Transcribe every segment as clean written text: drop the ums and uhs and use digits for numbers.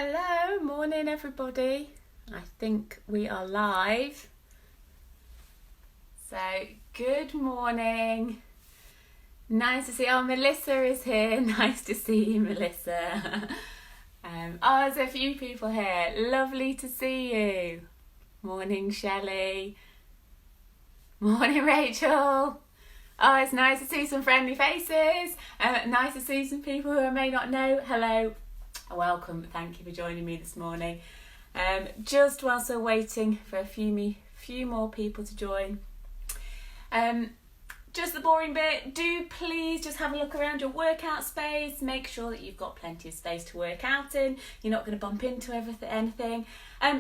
Hello, morning everybody. I think we are live. So, good morning. Nice to see Melissa is here. Nice to see you, Melissa. There's a few people here. Lovely to see you. Morning, Shelley. Morning, Rachel. Oh, it's nice to see some friendly faces. Nice to see some people who I may not know. Hello. Welcome. Thank you for joining me this morning. Just whilst we're waiting for a few more people to join. Just the boring bit. Do please just have a look around your workout space. Make sure that you've got plenty of space to work out in. You're not going to bump into anything.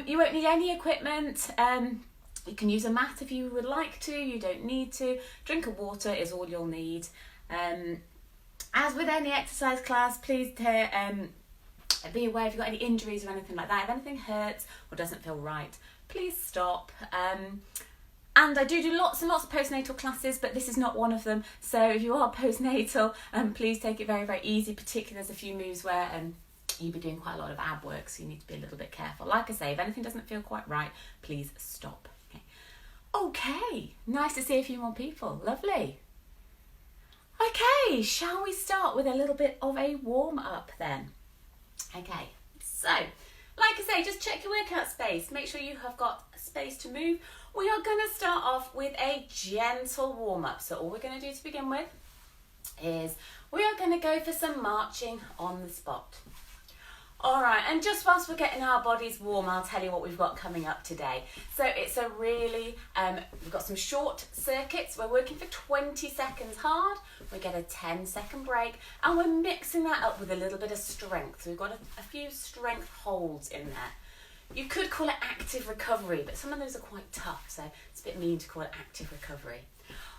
You won't need any equipment. You can use a mat if you would like to. You don't need to. Drink of water is all you'll need. As with any exercise class, please be aware if you've got any injuries or anything like that. If anything hurts or doesn't feel right, please stop. And I do lots and lots of postnatal classes, but this is not one of them. So if you are postnatal, please take it very, very easy. Particularly there's a few moves where you'll be doing quite a lot of ab work, so you need to be a little bit careful. Like I say, if anything doesn't feel quite right, please stop. Okay, nice to see a few more people. Lovely. Okay, shall we start with a little bit of a warm-up then? Okay, so, like I say, just check your workout space. Make sure you have got space to move. We are going to start off with a gentle warm-up. So all we're going to do to begin with is we are going to go for some marching on the spot. All right, and just whilst we're getting our bodies warm, I'll tell you what we've got coming up today. So it's a really, we've got some short circuits. We're working for 20 seconds hard. We get a 10-second break, and we're mixing that up with a little bit of strength. So we've got a few strength holds in there. You could call it active recovery, but some of those are quite tough, so it's a bit mean to call it active recovery.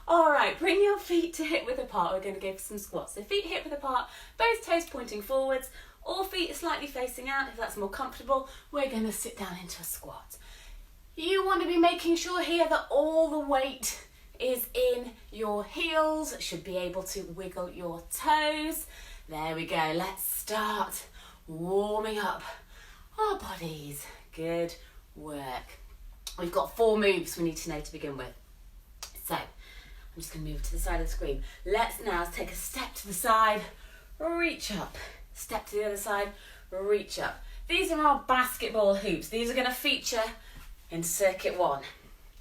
All right, bring your feet to hip width apart. We're going to go for some squats. So feet hip width apart, both toes pointing forwards. All feet are slightly facing out. If that's more comfortable, we're going to sit down into a squat. You want to be making sure here that all the weight is in your heels. Should be able to wiggle your toes. There we go. Let's start warming up our bodies. Good work. We've got 4 moves we need to know to begin with. So I'm just going to move to the side of the screen. Let's now take a step to the side, reach up. Step to the other side, reach up. These are our basketball hoops. These are going to feature in circuit 1.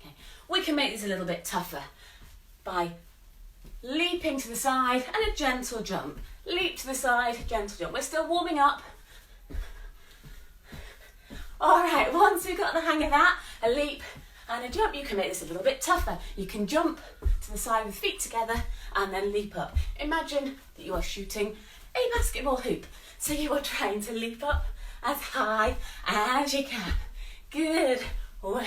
Okay. We can make these a little bit tougher by leaping to the side and a gentle jump. Leap to the side, gentle jump. We're still warming up. All right, once we've got the hang of that, a leap and a jump, you can make this a little bit tougher. You can jump to the side with feet together and then leap up. Imagine that you are shooting a basketball hoop. So you are trying to leap up as high as you can. Good work.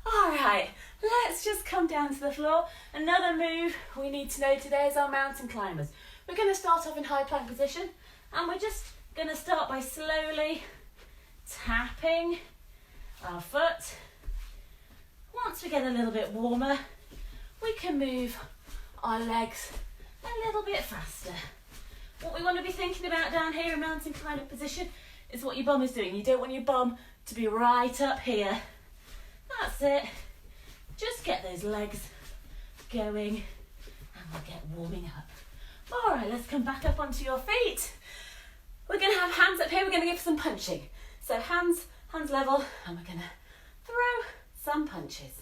All right, let's just come down to the floor. Another move we need to know today is our mountain climbers. We're going to start off in high plank position, and we're just going to start by slowly tapping our foot. Once we get a little bit warmer, we can move our legs a little bit faster. What we want to be thinking about down here in mountain climber position is what your bum is doing. You don't want your bum to be right up here. That's it. Just get those legs going and we'll get warming up. All right, let's come back up onto your feet. We're going to have hands up here. We're going to give some punching. So hands level, and we're going to throw some punches.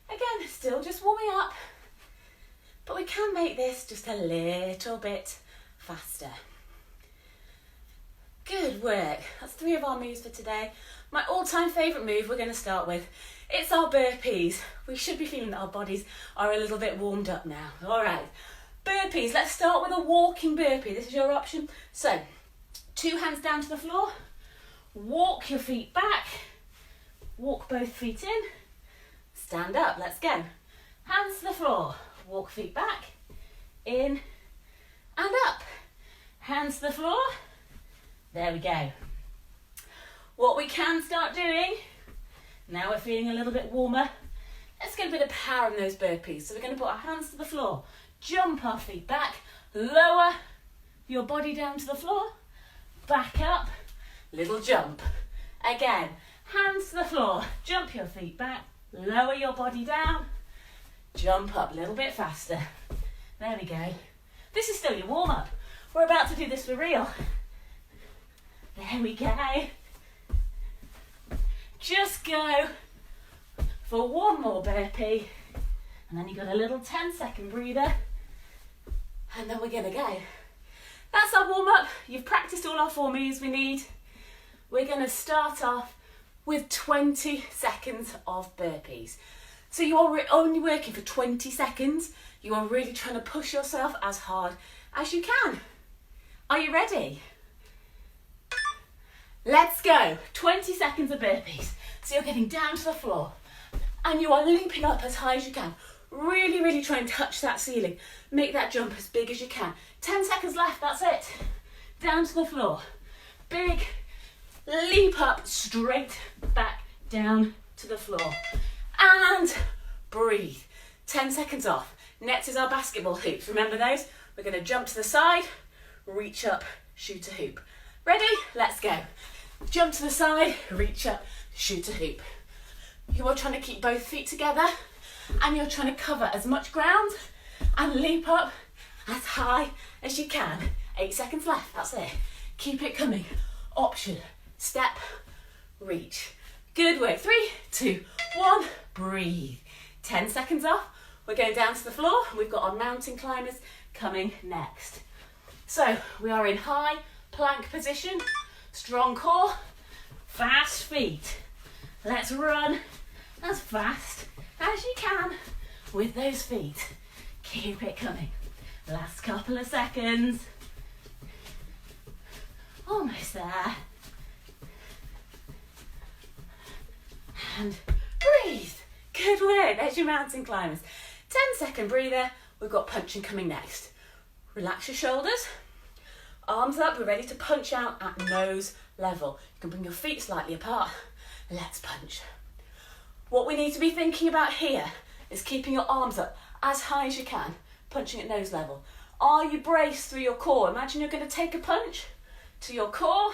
Again, still just warming up, but we can make this just a little bit faster. Good work. That's 3 of our moves for today. My all-time favourite move we're going to start with, it's our burpees. We should be feeling that our bodies are a little bit warmed up now. All right, burpees. Let's start with a walking burpee. This is your option. So 2 hands down to the floor, walk your feet back, walk both feet in, stand up. Let's go. Hands to the floor, walk feet back, in and up. Hands to the floor. There we go. What we can start doing, now we're feeling a little bit warmer, let's get a bit of power in those burpees. So we're going to put our hands to the floor, jump our feet back, lower your body down to the floor, back up, little jump. Again, hands to the floor, jump your feet back, lower your body down, jump up a little bit faster. There we go. This is still your warm-up. We're about to do this for real. There we go. Just go for one more burpee. And then you've got a little 10-second breather. And then we're going to go. That's our warm-up. You've practiced all our 4 moves we need. We're going to start off with 20 seconds of burpees. So you are only working for 20 seconds. You are really trying to push yourself as hard as you can. Are you ready? Let's go. 20 seconds of burpees. So you're getting down to the floor and you are leaping up as high as you can. Really, really try and touch that ceiling. Make that jump as big as you can. 10 seconds left, that's it. Down to the floor. Big leap up, straight back down to the floor. And breathe. 10 seconds off. Next is our basketball hoops. Remember those? We're going to jump to the side, reach up, shoot a hoop. Ready? Let's go. Jump to the side, reach up, shoot a hoop. You are trying to keep both feet together and you're trying to cover as much ground and leap up as high as you can. 8 seconds left, that's it. Keep it coming. Option, step, reach. Good work. 3, 2, 1, breathe. 10 seconds off. We're going down to the floor. We've got our mountain climbers coming next. So we are in high plank position, strong core, fast feet. Let's run as fast as you can with those feet. Keep it coming. Last couple of seconds. Almost there. And breathe. Good work. There's your mountain climbers. 10-second breather. We've got punching coming next. Relax your shoulders. Arms up. We're ready to punch out at nose level. You can bring your feet slightly apart. Let's punch. What we need to be thinking about here is keeping your arms up as high as you can, punching at nose level. Are you braced through your core? Imagine you're going to take a punch to your core.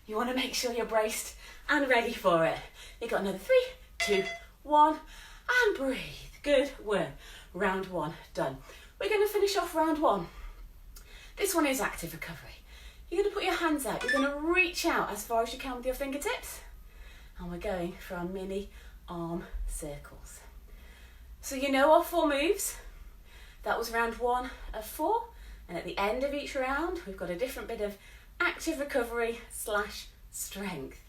You want to make sure you're braced and ready for it. You've got another 3, 2, 1, and breathe. Good work. Round 1 done. We're going to finish off round 1. This one is active recovery. You're going to put your hands out. You're going to reach out as far as you can with your fingertips. And we're going for our mini arm circles. So you know our 4 moves. That was round 1 of 4. And at the end of each round, we've got a different bit of active recovery / strength.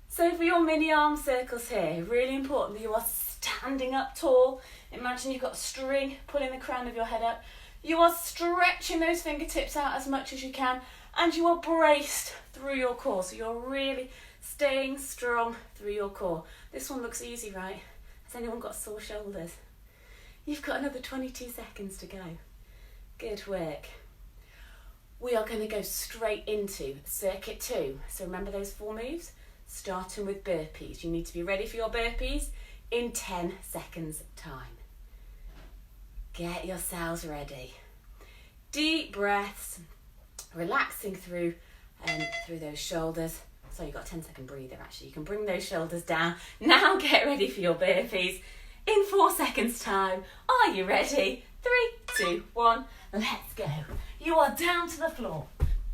So for your mini arm circles here, really important that you are standing up tall. Imagine you've got a string pulling the crown of your head up. You are stretching those fingertips out as much as you can, and you are braced through your core. So you're really staying strong through your core. This one looks easy, right? Has anyone got sore shoulders? You've got another 22 seconds to go. Good work. We are going to go straight into circuit 2. So remember those 4 moves? Starting with burpees. You need to be ready for your burpees in 10 seconds time. Get yourselves ready. Deep breaths, relaxing through those shoulders. So you've got a 10-second breather actually. You can bring those shoulders down. Now get ready for your burpees in 4 seconds time. Are you ready? 3, 2, 1, let's go. You are down to the floor.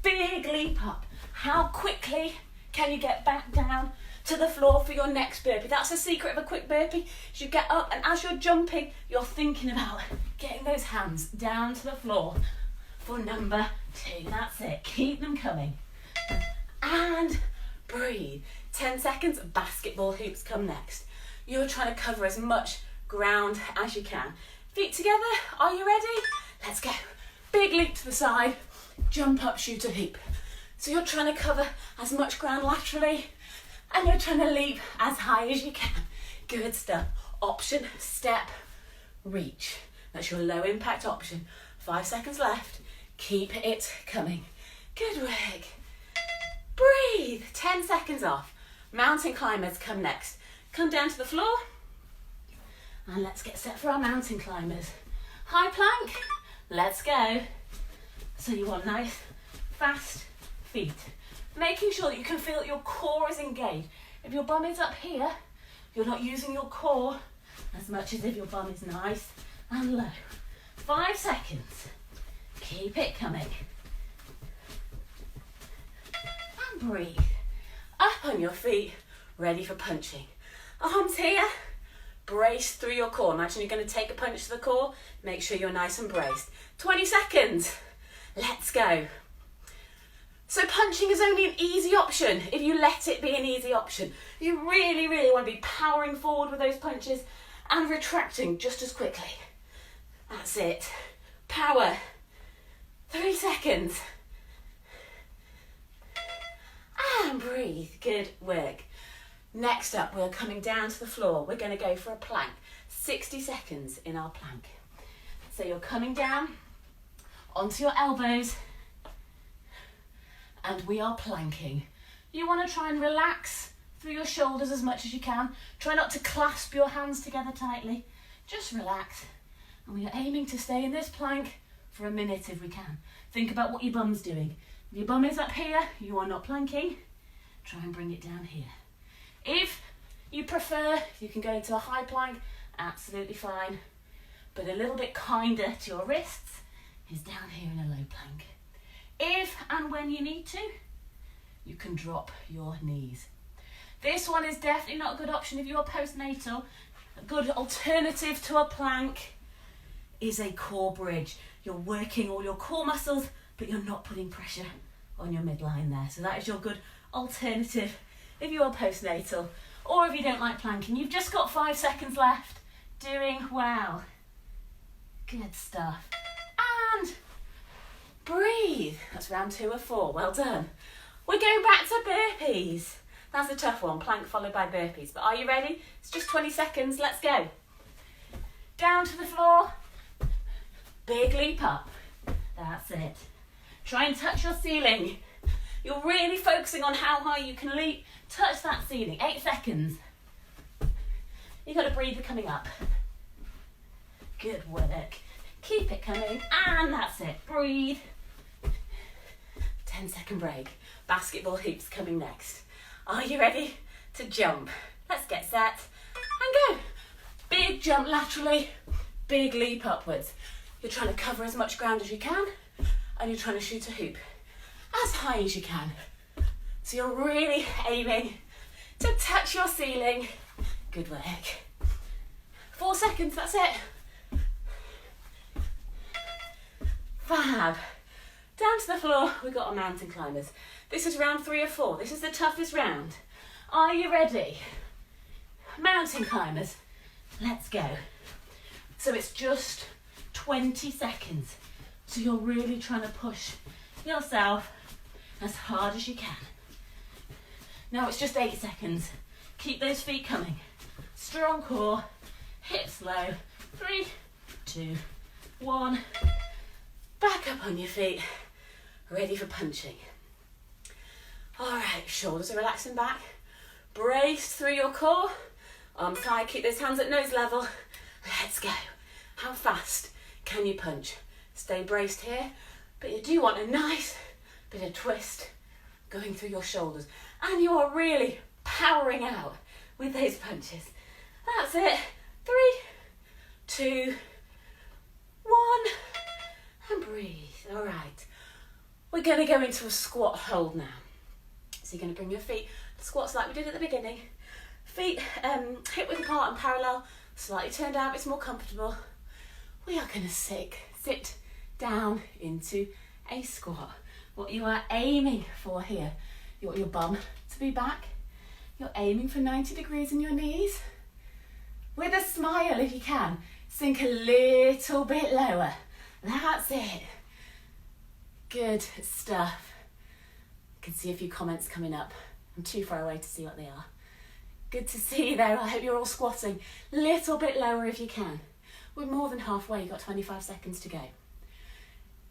Big leap up. How quickly can you get back down to the floor for your next burpee? That's the secret of a quick burpee. Is you get up and as you're jumping, you're thinking about getting those hands down to the floor for number 2. That's it. Keep them coming. And breathe. 10 seconds, basketball hoops come next. You're trying to cover as much ground as you can. Feet together, are you ready? Let's go. Big leap to the side, jump up, shoot a hoop. So you're trying to cover as much ground laterally and you're trying to leap as high as you can. Good stuff. Option, step, reach. That's your low impact option. 5 seconds left. Keep it coming. Good work. Breathe. 10 seconds off. Mountain climbers come next. Come down to the floor. And let's get set for our mountain climbers. High plank. Let's go. So you want nice, fast feet. Making sure that you can feel that your core is engaged. If your bum is up here, you're not using your core as much as if your bum is nice and low. 5 seconds. Keep it coming. And breathe. Up on your feet, ready for punching. Arms here, brace through your core. Imagine you're going to take a punch to the core. Make sure you're nice and braced. 20 seconds. Let's go. So punching is only an easy option if you let it be an easy option. You really, really want to be powering forward with those punches and retracting just as quickly. That's it. Power. 3 seconds. And breathe. Good work. Next up, we're coming down to the floor. We're going to go for a plank. 60 seconds in our plank. So you're coming down onto your elbows and we are planking. You want to try and relax through your shoulders as much as you can. Try not to clasp your hands together tightly. Just relax. And we are aiming to stay in this plank for a minute if we can. Think about what your bum's doing. If your bum is up here, you are not planking. Try and bring it down here. If you prefer, you can go into a high plank, absolutely fine. But a little bit kinder to your wrists is down here in a low plank. If and when you need to, you can drop your knees. This one is definitely not a good option if you are postnatal. A good alternative to a plank is a core bridge. You're working all your core muscles, but you're not putting pressure on your midline there. So that is your good alternative if you are postnatal, or if you don't like planking. You've just got 5 seconds left. Doing well. Good stuff. And breathe. That's round 2 of 4. Well done. We're going back to burpees. That's a tough one, plank followed by burpees. But are you ready? It's just 20 seconds. Let's go. Down to the floor. Big leap up. That's it. Try and touch your ceiling. You're really focusing on how high you can leap. Touch that ceiling. 8 seconds. You've got to breathe coming up. Good work. Keep it coming. And that's it. Breathe. 10-second break. Basketball hoops coming next. Are you ready to jump? Let's get set and go. Big jump laterally. Big leap upwards. You're trying to cover as much ground as you can, and you're trying to shoot a hoop as high as you can. So you're really aiming to touch your ceiling. Good work. 4 seconds, that's it. Fab. Down to the floor, we've got our mountain climbers. This is round 3 of 4. This is the toughest round. Are you ready? Mountain climbers. Let's go. So it's just 20 seconds. So you're really trying to push yourself as hard as you can. Now it's just 8 seconds. Keep those feet coming. Strong core, hips low. 3, 2, 1. Back up on your feet. Ready for punching. All right, shoulders are relaxing back. Brace through your core. Arms high, keep those hands at nose level. Let's go. How fast can you punch? Stay braced here, but you do want a nice bit of twist going through your shoulders. And you are really powering out with those punches. That's it. 3, 2, 1, and breathe. All right. We're going to go into a squat hold now. So you're going to bring your feet to squats like we did at the beginning. Feet hip width apart and parallel, slightly turned out, it's more comfortable. We are going to sit down into a squat. What you are aiming for here, you want your bum to be back. You're aiming for 90 degrees in your knees. With a smile if you can, sink a little bit lower. That's it. Good stuff. I can see a few comments coming up. I'm too far away to see what they are. Good to see you there. I hope you're all squatting. Little bit lower if you can. We're more than halfway. You've got 25 seconds to go.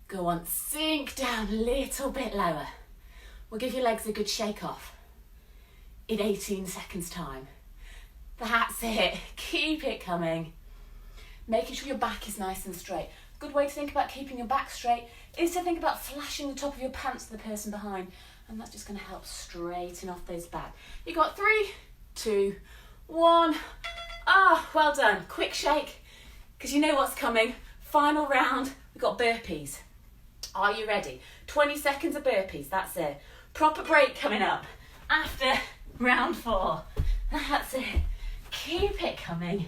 Go on, sink down a little bit lower. We'll give your legs a good shake off in 18 seconds time. That's it. Keep it coming. Making sure your back is nice and straight. good way to think about keeping your back straight is to think about flashing the top of your pants to the person behind, and that's just going to help straighten off those back. You got 3, 2, 1. Ah, well done. Quick shake, because you know what's coming. Final round, we've got burpees. Are you ready? 20 seconds of burpees, that's it. Proper break coming up after round 4. That's it. Keep it coming.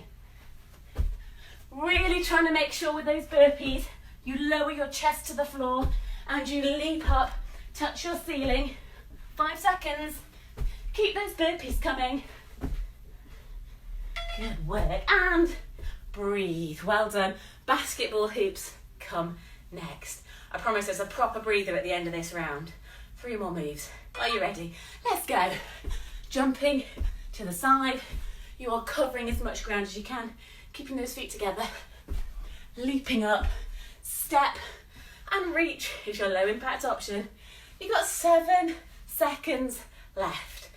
Really trying to make sure with those burpees, you lower your chest to the floor and you leap up, touch your ceiling. 5 seconds. Keep those burpees coming. Good work. And breathe. Well done. Basketball hoops come next. I promise there's a proper breather at the end of this round. 3 more moves. Are you ready? Let's go. Jumping to the side. You are covering as much ground as you can, keeping those feet together. Leaping up, step and reach is your low impact option. You've got 7 seconds left.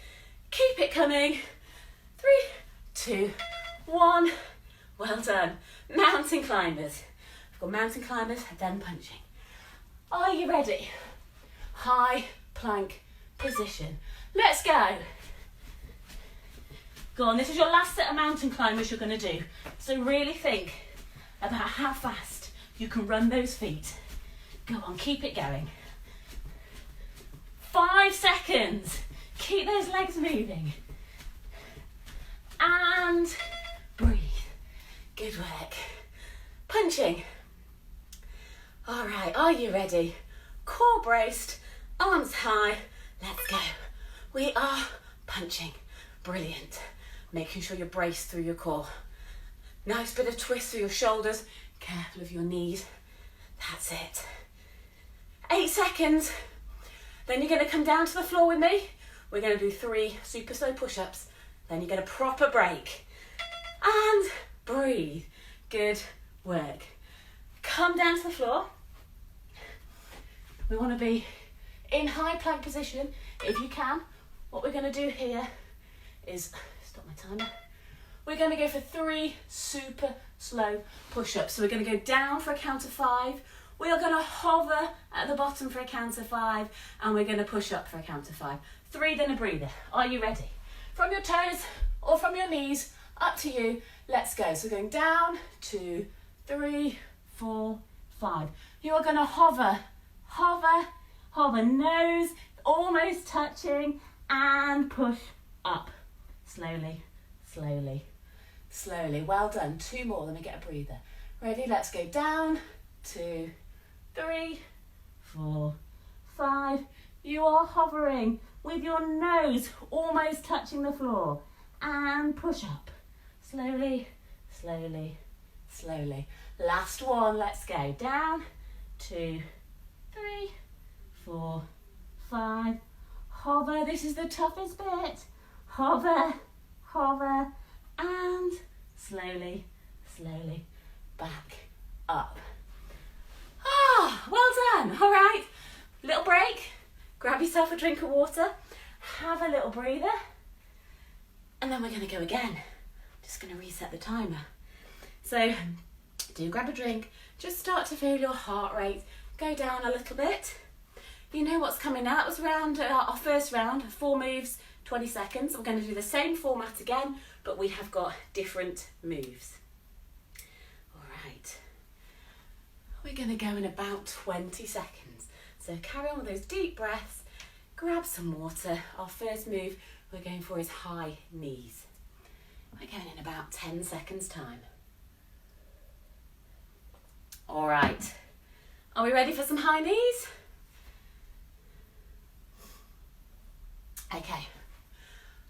Keep it coming. 3, 2, 1. Well done. Mountain climbers. We've got mountain climbers, then punching. Are you ready? High plank position. Let's go. Go on, this is your last set of mountain climbers you're going to do. So really think about how fast you can run those feet. Go on, keep it going. 5 seconds. Keep those legs moving. And breathe. Good work. Punching. All right, are you ready? Core braced, arms high. Let's go. We are punching. Brilliant. Making sure you're braced through your core. Nice bit of twist through your shoulders. Careful of your knees. That's it. 8 seconds. Then you're going to come down to the floor with me. We're going to do 3 super slow push-ups. Then you get a proper break. And breathe. Good work. Come down to the floor. We want to be in high plank position if you can. What we're going to do here is, stop my timer. We're going to go for 3 super slow push-ups. So we're going to go down for a count of 5. We are going to hover at the bottom for a count of 5, and we're going to push up for a count of 5. 3, then a breather. Are you ready? From your toes or from your knees, up to you. Let's go. So going down, 2, 3, 4, 5. You are going to hover, hover, hover, nose almost touching, and push up. Slowly, slowly, slowly. Well done. 2 more, then we get a breather. Ready? Let's go down, 2, 3, 4, 5. You are hovering with your nose almost touching the floor, and push up. Slowly, slowly, slowly. Last one. Let's go down, 2, 3, 4, 5. Hover. This is the toughest bit. Hover, hover, and slowly, slowly back up. Ah, well done. All right, little break. Grab yourself a drink of water, have a little breather, and then we're going to go again. Just going to reset the timer. So do grab a drink, just start to feel your heart rate go down a little bit. You know what's coming now. It was our first round, 4 moves, 20 seconds. We're going to do the same format again, but we have got different moves. All right. We're going to go in about 20 seconds. So carry on with those deep breaths, grab some water. Our first move we're going for is high knees. We're going in about 10 seconds time. All right. Are we ready for some high knees? Okay,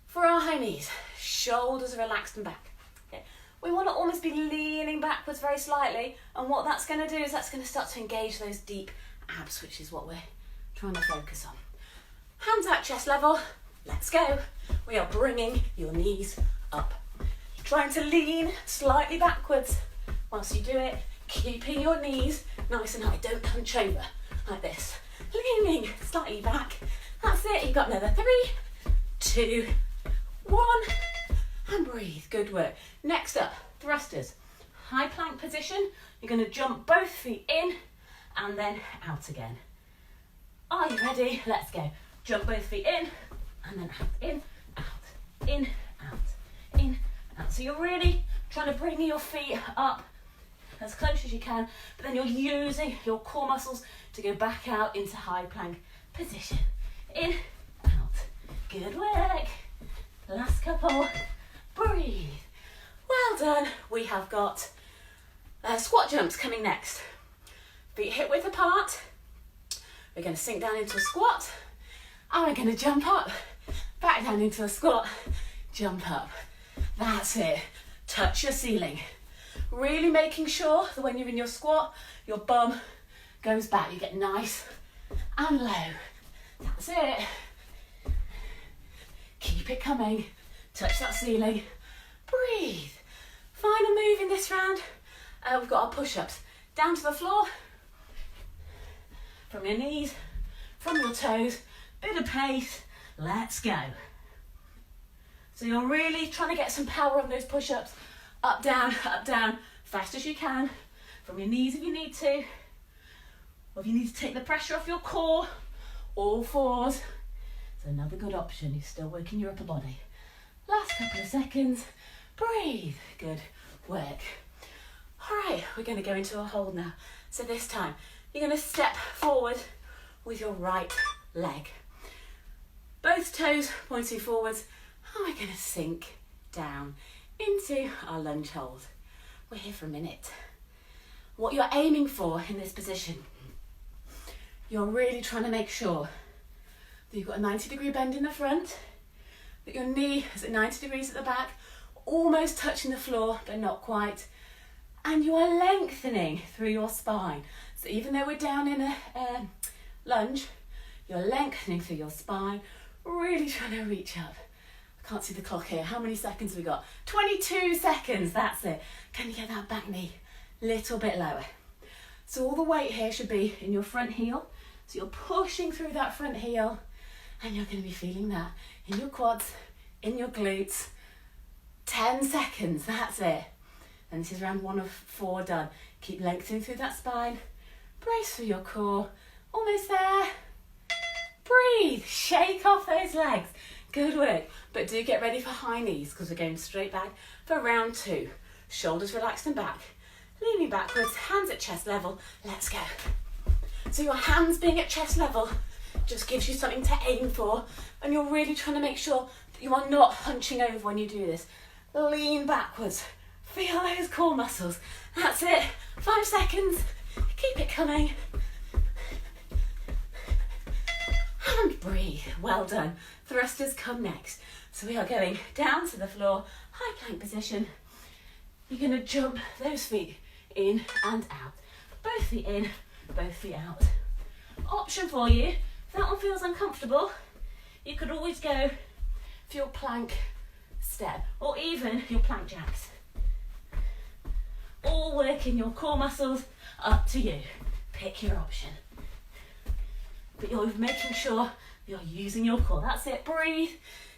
for our high knees, shoulders are relaxed and back. Okay. We want to almost be leaning backwards very slightly, and what that's going to do is that's going to start to engage those deep abs, which is what we're trying to focus on. Hands at chest level, let's go. We are bringing your knees up. You're trying to lean slightly backwards whilst you do it, keeping your knees nice and high. Don't hunch over like this. Leaning slightly back. That's it. You've got another 3, 2, 1, and breathe. Good work. Next up, thrusters. High plank position. You're going to jump both feet in and then out again. Are you ready? Let's go. Jump both feet in and then out, in, out, in, out, in, out. So you're really trying to bring your feet up as close as you can, but then you're using your core muscles to go back out into high plank position. In, out. Good work. Last couple. Breathe. Well done. We have got squat jumps coming next. Feet hip width apart. We're going to sink down into a squat. And we're going to jump up. Back down into a squat. Jump up. That's it. Touch your ceiling. Really making sure that when you're in your squat, your bum goes back. You get nice and low. That's it. Keep it coming. Touch that ceiling. Breathe. Final move in this round. We've got our push-ups. Down to the floor. From your knees, from your toes. Bit of pace. Let's go. So you're really trying to get some power on those push-ups. Up, down, fast as you can. From your knees if you need to. Or if you need to take the pressure off your core, all fours. It's another good option. You're still working your upper body. Last couple of seconds. Breathe. Good work. All right, we're going to go into a hold now. So this time, you're going to step forward with your right leg. Both toes pointing forwards. And we're going to sink down into our lunge hold. We're here for a minute. What you're aiming for in this position, you're really trying to make sure that you've got a 90-degree bend in the front, that your knee is at 90 degrees at the back, almost touching the floor, but not quite. And you are lengthening through your spine. So even though we're down in a lunge, you're lengthening through your spine, really trying to reach up. I can't see the clock here. How many seconds have we got? 22 seconds, that's it. Can you get that back knee a little bit lower? So all the weight here should be in your front heel. So you're pushing through that front heel and you're going to be feeling that in your quads, in your glutes. 10 seconds, that's it. And this is round 1 of 4 done. Keep lengthening through that spine. Brace for your core. Almost there. Breathe. Shake off those legs. Good work. But do get ready for high knees because we're going straight back for round 2. Shoulders relaxed and back. Leaning backwards, hands at chest level. Let's go. So your hands being at chest level just gives you something to aim for. And you're really trying to make sure that you are not hunching over when you do this. Lean backwards. Feel those core muscles. That's it. 5 seconds. Keep it coming. And breathe. Well done. Thrusters come next. So we are going down to the floor, high plank position. You're going to jump those feet in and out. Both feet in, both feet out. Option for you, if that one feels uncomfortable, you could always go for your plank step or even your plank jacks. All working your core muscles, up to you. Pick your option. But you're making sure you're using your core. That's it, breathe.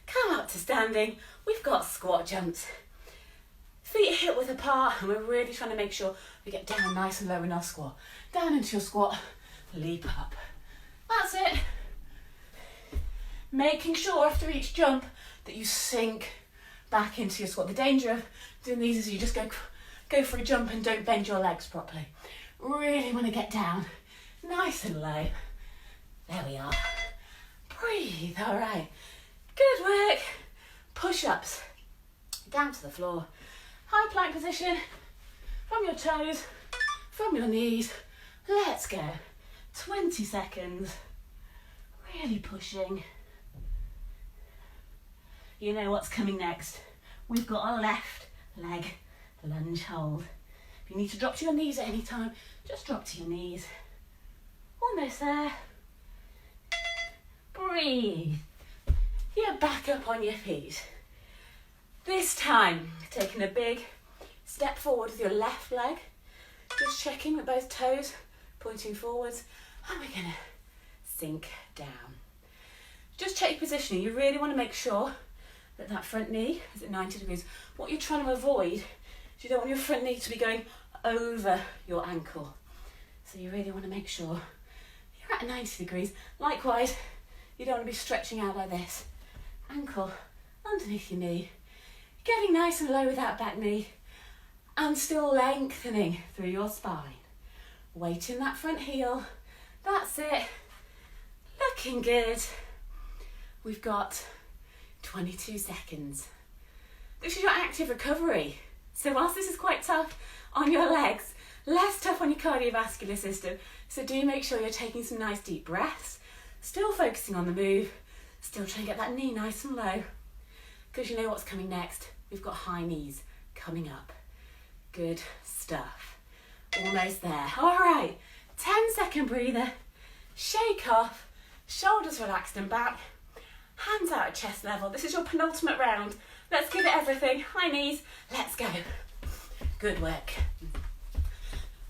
Come up to standing. We've got squat jumps. Feet hip width apart, and we're really trying to make sure we get down nice and low in our squat. Down into your squat, leap up. That's it. Making sure after each jump that you sink back into your squat. The danger of doing these is you just go for a jump and don't bend your legs properly. Really want to get down nice and low. There we are. Breathe, all right. Good work. Push-ups. Down to the floor. High plank position. From your toes, from your knees. Let's go. 20 seconds. Really pushing. You know what's coming next. We've got our left leg lunge hold. If you need to drop to your knees at any time, just drop to your knees. Almost there. Breathe. You're back up on your feet. This time, taking a big step forward with your left leg. Just checking that both toes pointing forwards. And we're going to sink down. Just check your positioning. You really want to make sure that that front knee is at 90 degrees. What you're trying to avoid is you don't want your front knee to be going over your ankle. So you really want to make sure you're at 90 degrees. Likewise, you don't want to be stretching out like this. Ankle underneath your knee, getting nice and low with that back knee, and still lengthening through your spine. Weight in that front heel. That's it. Looking good. We've got 22 seconds. This is your active recovery. So whilst this is quite tough on your legs, less tough on your cardiovascular system, so do make sure you're taking some nice deep breaths, still focusing on the move, still trying to get that knee nice and low, because you know what's coming next. We've got high knees coming up. Good stuff. Almost there. All right, 10-second breather. Shake off, shoulders relaxed and back, hands out at chest level. This is your penultimate round. Let's give it everything. High knees, let's go. Good work.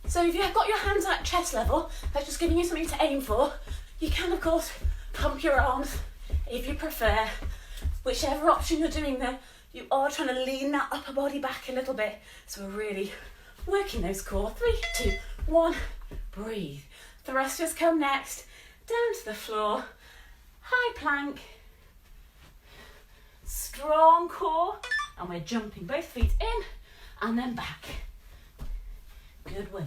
So if you've got your hands at chest level, that's just giving you something to aim for. You can, of course, pump your arms if you prefer. Whichever option you're doing there, you are trying to lean that upper body back a little bit. So we're really working those core. 3, 2, 1, breathe. Thrusters come next, down to the floor, high plank, strong core, and we're jumping both feet in and then back. Good work.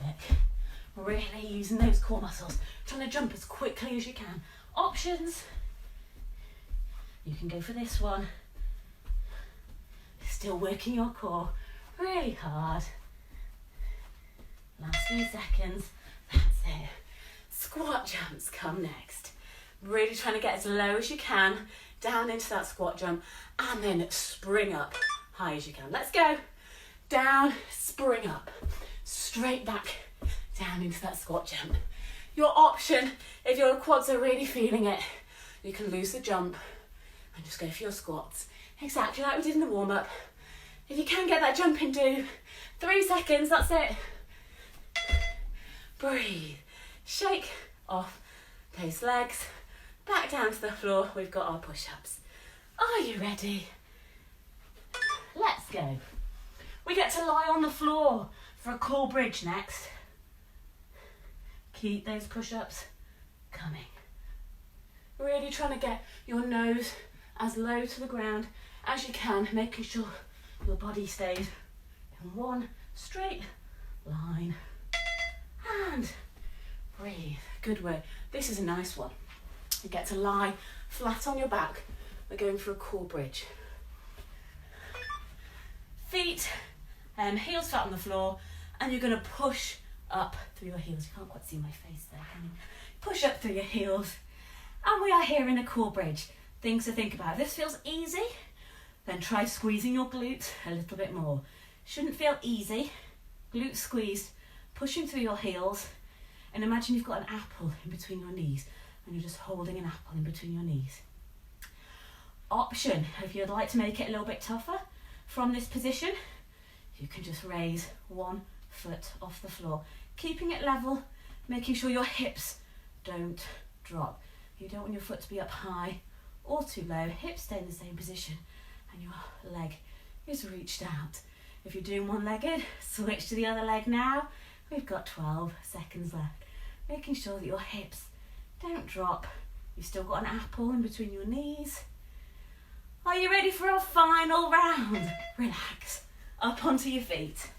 Really using those core muscles, trying to jump as quickly as you can. Options, you can go for this one. Still working your core really hard. Last few seconds, that's it. Squat jumps come next. Really trying to get as low as you can, down into that squat jump, and then spring up high as you can. Let's go. Down, spring up, straight back, down into that squat jump. Your option, if your quads are really feeling it, you can lose the jump and just go for your squats. Exactly like we did in the warm-up. If you can get that jump in, do 3 seconds, that's it. Breathe. Shake off those legs, back down to the floor. We've got our push-ups. Are you ready? Let's go. We get to lie on the floor for a core bridge next. Keep those push-ups coming. Really trying to get your nose as low to the ground as you can, making sure your body stays in one straight line. And breathe. Good work. This is a nice one. You get to lie flat on your back. We're going for a core bridge. Feet, heels flat on the floor, and you're going to push up through your heels. You can't quite see my face there, can you? Push up through your heels. And we are here in a core bridge. Things to think about. If this feels easy, then try squeezing your glutes a little bit more. Shouldn't feel easy. Glutes squeezed, pushing through your heels. And imagine you've got an apple in between your knees and you're just holding an apple in between your knees. Option, if you'd like to make it a little bit tougher from this position, you can just raise one foot off the floor, keeping it level, making sure your hips don't drop. You don't want your foot to be up high or too low. Hips stay in the same position and your leg is reached out. If you're doing one-legged, switch to the other leg now. We've got 12 seconds left. Making sure that your hips don't drop. You've still got an apple in between your knees. Are you ready for our final round? Relax, up onto your feet.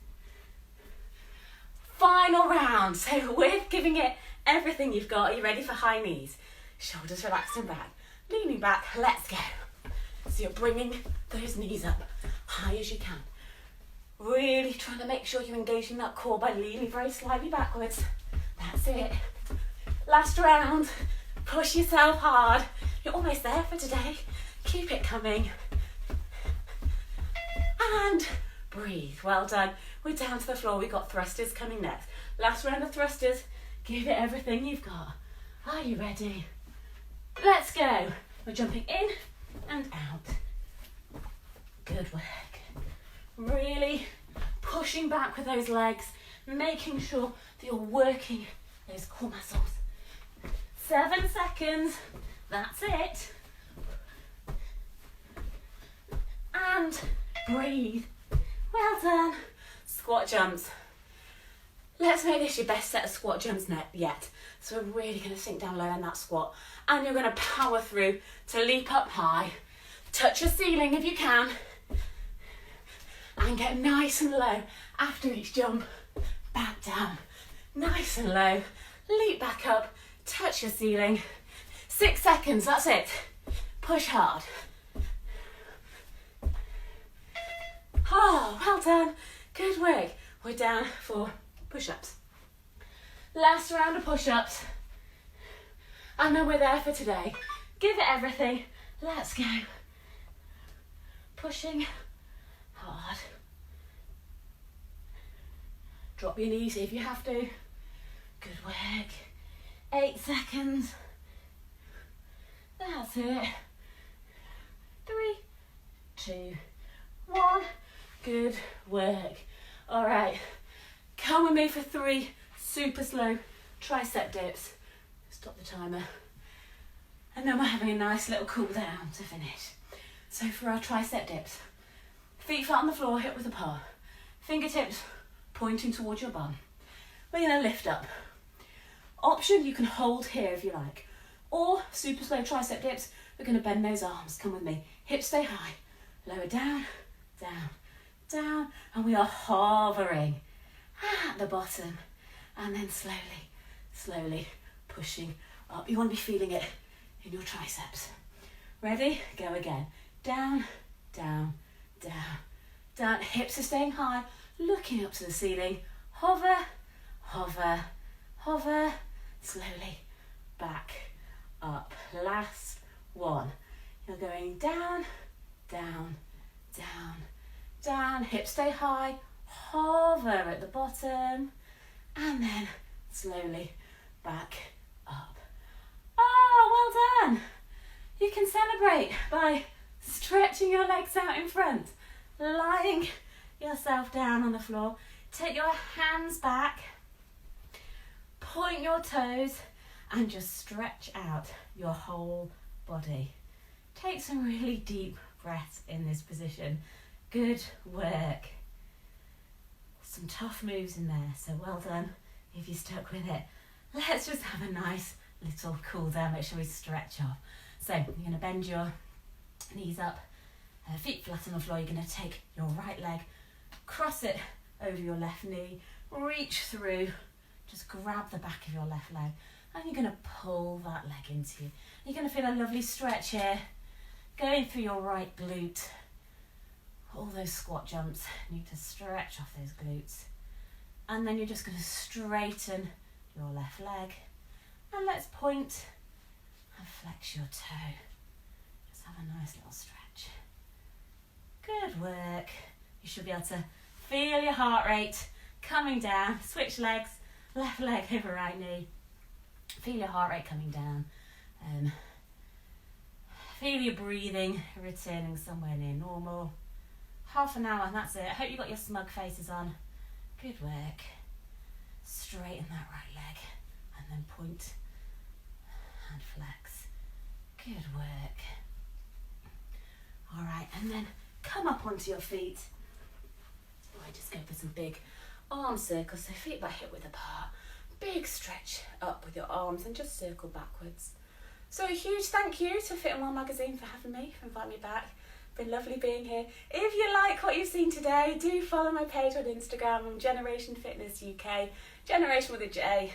Final round, so we're giving it everything you've got. Are you ready for high knees? Shoulders relaxed and back. Leaning back, let's go. So you're bringing those knees up high as you can. Really trying to make sure you're engaging that core by leaning very slightly backwards. That's it. Last round. Push yourself hard. You're almost there for today. Keep it coming. And breathe. Well done. We're down to the floor. We've got thrusters coming next. Last round of thrusters. Give it everything you've got. Are you ready? Let's go. We're jumping in and out. Good work. Really pushing back with those legs, making sure that you're working those core muscles. 7 seconds, that's it. And breathe. Well done. Squat jumps. Let's make this your best set of squat jumps yet. So we're really going to sink down low in that squat. And you're going to power through to leap up high. Touch your ceiling if you can. And get nice and low after each jump. Back down. Nice and low. Leap back up. Touch your ceiling. 6 seconds, that's it. Push hard. Oh, well done. Good work. We're down for push-ups. Last round of push-ups. I know we're there for today. Give it everything. Let's go. Pushing hard. Drop your knees if you have to. Good work. 8 seconds. That's it. 3, 2, 1. Good work. All right. Come with me for 3 super slow tricep dips. Stop the timer. And then we're having a nice little cool down to finish. So for our tricep dips, feet flat on the floor, hip width apart. Fingertips pointing towards your bum. We're going to lift up. Option, you can hold here if you like. Or super slow tricep dips, we're going to bend those arms. Come with me. Hips stay high. Lower down, down, down. And we are hovering at the bottom. And then slowly, slowly pushing up. You want to be feeling it in your triceps. Ready? Go again. Down, down, down, down. Hips are staying high. Looking up to the ceiling. Hover, hover, hover. Slowly back up. Last one. You're going down, down, down, down. Hips stay high. Hover at the bottom. And then slowly back up. Oh, well done. You can celebrate by stretching your legs out in front, lying yourself down on the floor. Take your hands back, point your toes, and just stretch out your whole body. Take some really deep breaths in this position. Good work. Some tough moves in there, so well done if you stuck with it. Let's just have a nice little cool down. Make sure we stretch off. So you're going to bend your knees up, feet flat on the floor. You're going to take your right leg, cross it over your left knee, reach through, just grab the back of your left leg, and you're going to pull that leg into you. You're going to feel a lovely stretch here, going through your right glute. All those squat jumps, you need to stretch off those glutes. And then you're just going to straighten your left leg. And let's point and flex your toe. Just have a nice little stretch. Good work. You should be able to feel your heart rate coming down. Switch legs, left leg over right knee. Feel your heart rate coming down. Feel your breathing returning somewhere near normal. Half an hour and that's it. I hope you got your smug faces on. Good work. Straighten that right leg and then point and flex. Good work. All right, and then come up onto your feet. I just go for some big arm circles. So feet by hip width apart. Big stretch up with your arms and just circle backwards. So a huge thank you to Fit&Well magazine for having me, for inviting me back. Been lovely being here. If you like what you've seen today, do follow my page on Instagram. I'm Generation Fitness UK, Generation with a J.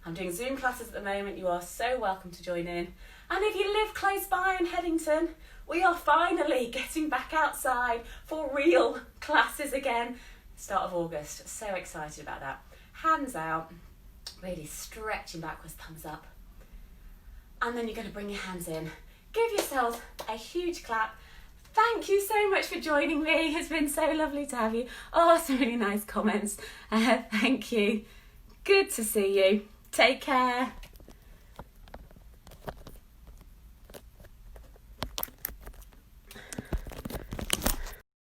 I'm doing Zoom classes at the moment. You are so welcome to join in. And if you live close by in Headington, we are finally getting back outside for real classes again. Start of August. So excited about that. Hands out, really stretching backwards, thumbs up. And then you're going to bring your hands in. Give yourselves a huge clap. Thank you so much for joining me. It's been so lovely to have you. Oh, some really nice comments. Thank you. Good to see you. Take care.